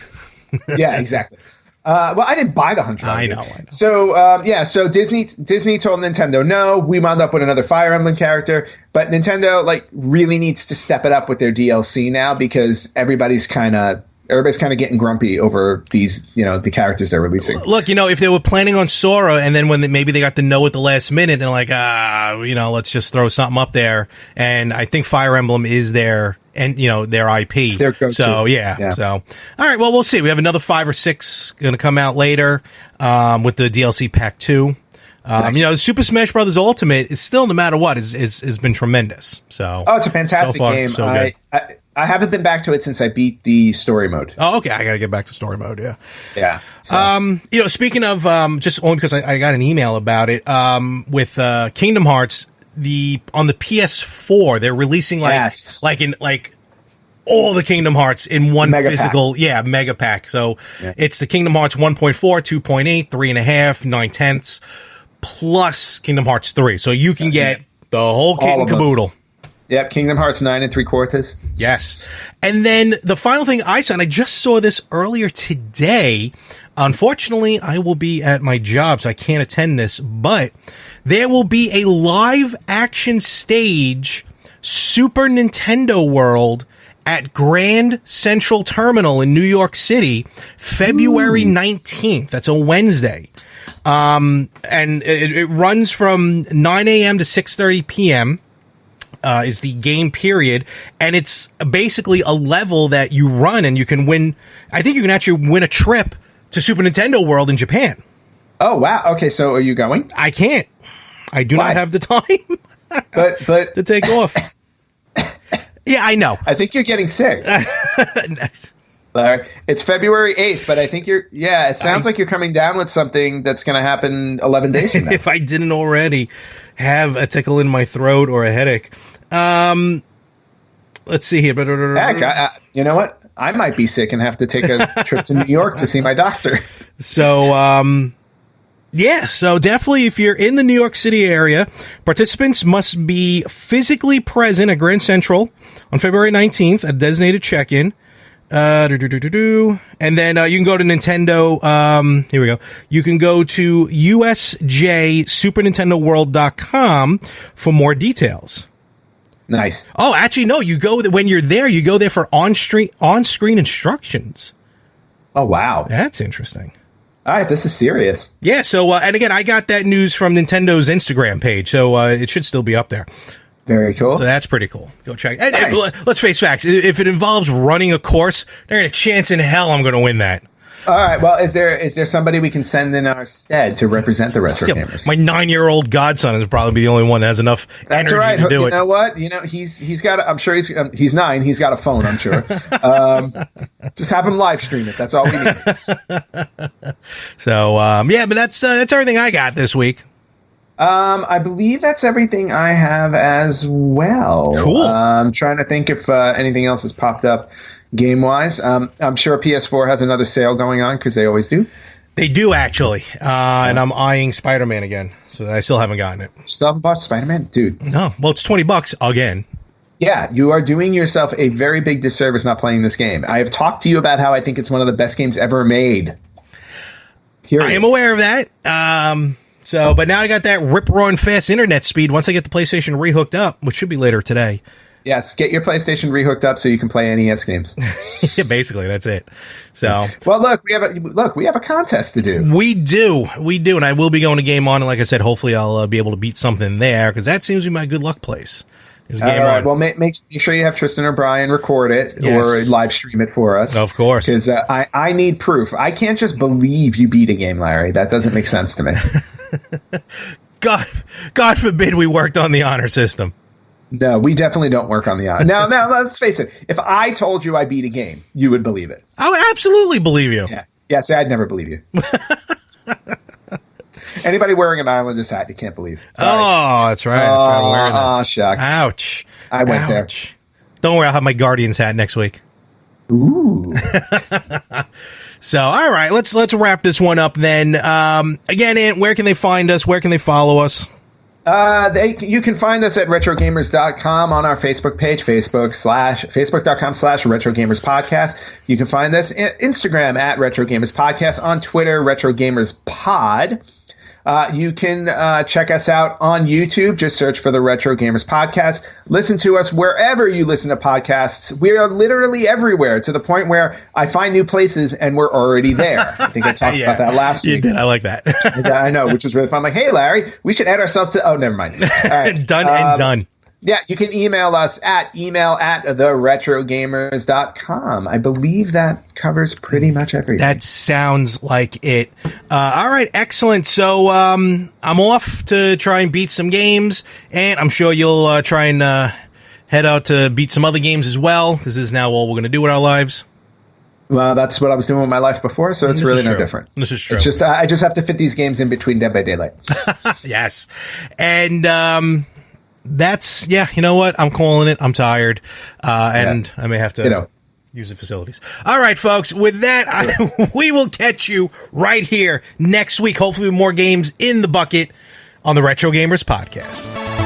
Yeah, exactly. Well, I didn't buy the $100. I know. So Disney told Nintendo no. We wound up with another Fire Emblem character, but Nintendo really needs to step it up with their DLC now because everybody's kind of getting grumpy over these, the characters they're releasing. Look, if they were planning on Sora and then when maybe they got the no at the last minute, they're like, let's just throw something up there. And I think Fire Emblem is their IP. Their go-to. So, yeah. So, all right. Well, we'll see. We have another 5 or 6 going to come out later with the DLC Pack 2. Nice. Super Smash Brothers Ultimate is still, no matter what, has been tremendous. So, it's a fantastic game. So good. I haven't been back to it since I beat the story mode. Oh, okay. I got to get back to story mode. Yeah. Yeah. So. Speaking of, just only because I got an email about it, with Kingdom Hearts, on the PS4, they're releasing all the Kingdom Hearts in one physical mega pack. So it's the Kingdom Hearts 1.4, 2.8, 3.5, 9/10 plus Kingdom Hearts 3. So you can get the whole kit and caboodle. Yep, Kingdom Hearts 9 3/4. Yes. And then the final thing I saw, and I just saw this earlier today. Unfortunately, I will be at my job, so I can't attend this, but there will be a live action stage Super Nintendo World at Grand Central Terminal in New York City, February 19th. That's a Wednesday. And it runs from 9 a.m. to 6:30 p.m. Is the game period, and it's basically a level that you run and you can win. I think you can actually win a trip to Super Nintendo World in Japan. Oh, wow. Okay, so are you going? I can't. I do not have the time but to take off. Yeah, I know. I think you're getting sick. Nice. It's February 8th, but I think it sounds like you're coming down with something that's going to happen 11 days from now. If I didn't already have a tickle in my throat or a headache. Let's see here. Heck, you know what? I might be sick and have to take a trip to New York to see my doctor. So, so definitely if you're in the New York City area, participants must be physically present at Grand Central on February 19th at designated check-in. And then you can go to Nintendo. Here we go. You can go to usjsupernintendoworld.com for more details. Nice. Oh, actually, no. You go when you're there. You go there for on-screen instructions. Oh, wow, that's interesting. All right, this is serious. Yeah. So, and again, I got that news from Nintendo's Instagram page, so it should still be up there. Very cool. So that's pretty cool. Go check. And Nice. let's face facts. If it involves running a course, there ain't a chance in hell I'm going to win that. All right. Well, is there somebody we can send in our stead to represent the Retro Gamers? My 9-year-old godson is probably the only one that has enough That's energy right. to do it. You know what? He's got. I'm sure he's 9. He's got a phone. I'm sure. Just have him live stream it. That's all we need. So but that's everything I got this week. I believe that's everything I have as well. Cool. I'm trying to think if anything else has popped up game-wise. I'm sure PS4 has another sale going on because they always do. They do, actually. And I'm eyeing Spider-Man again, so I still haven't gotten it. Still haven't bought Spider-Man? Dude. No. Well, it's $20 again. Yeah, you are doing yourself a very big disservice not playing this game. I have talked to you about how I think it's one of the best games ever made. Period. I am aware of that. But now I got that rip-roaring fast internet speed once I get the PlayStation rehooked up, which should be later today. Yes, get your PlayStation rehooked up so you can play NES games. Yeah, basically, that's it. So, well, look, we have a contest to do. We do, and I will be going to Game On, and like I said, hopefully I'll be able to beat something there because that seems to be my good luck place. Is Game On. Well, make sure you have Tristan or Brian record it or live stream it for us. Of course, because I need proof. I can't just believe you beat a game, Larry. That doesn't make sense to me. God forbid we worked on the honor system. No, we definitely don't work on the honor. Now, let's face it. If I told you I beat a game, you would believe it. I would absolutely believe you. Yeah. See, I'd never believe you. Anybody wearing an Islanders hat, you can't believe. Sorry. Oh, that's right. Oh, shucks. Ouch. I went there. Don't worry, I'll have my Guardians hat next week. Ooh. So, all right, let's wrap this one up then. Again, Ant, where can they find us? Where can they follow us? You can find us at retrogamers.com on our Facebook page, facebook.com/retrogamerspodcast. You can find us at Instagram at retrogamerspodcast, on Twitter, retrogamerspod. You can check us out on YouTube. Just search for the Retro Gamers Podcast. Listen to us wherever you listen to podcasts. We are literally everywhere, to the point where I find new places and we're already there. I think I talked about that last week. You did. I like that. I know, which was really fun. I'm like, hey, Larry, we should add ourselves to... Oh, never mind. All right. Done. Yeah, you can email us at email@theretrogamers.com. I believe that covers pretty much everything. That sounds like it. All right, excellent. So I'm off to try and beat some games, and I'm sure you'll try and head out to beat some other games as well, because this is now all we're going to do with our lives. Well, that's what I was doing with my life before, so it's really no different. This is true. It's just I just have to fit these games in between Dead by Daylight. Yes. And that's, you know what? I'm calling it. I'm tired. And I may have to use the facilities. All right, folks. With that, we will catch you right here next week. Hopefully with more games in the bucket on the Retro Gamers Podcast.